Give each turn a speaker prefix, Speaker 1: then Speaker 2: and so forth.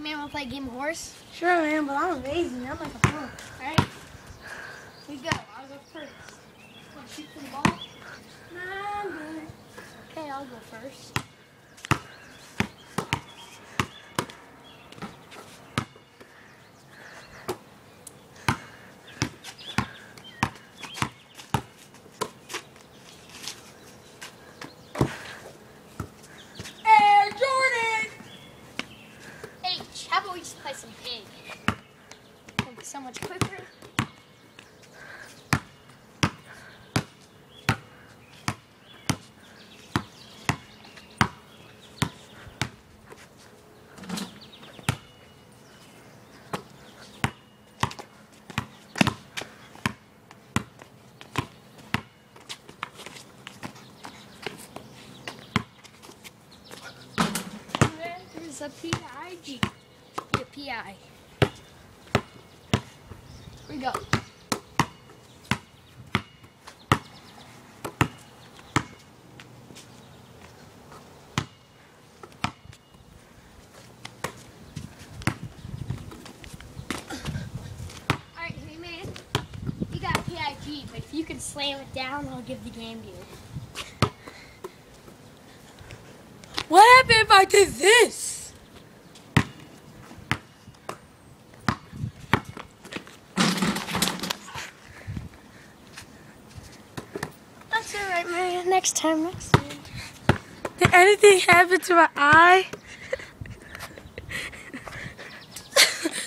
Speaker 1: man, wanna play a game of horse?
Speaker 2: Sure, man, but I'm amazing. I'm like a pro.
Speaker 1: Alright. Here we go. I'll go first. Wanna shoot some ball?
Speaker 2: Nah, I'm good.
Speaker 1: Okay, I'll go first.
Speaker 2: Air Jordan!
Speaker 1: H, how about we just play some pig? It'll be so much quicker. There's a P-I-G. Yeah, P-I. Here we go. Alright, hey man. You got P-I-G, but if you can slam it down, I'll give the game to you.
Speaker 2: What happened if I did this?
Speaker 1: That's alright, man. Next time.
Speaker 2: Did anything happen to my eye?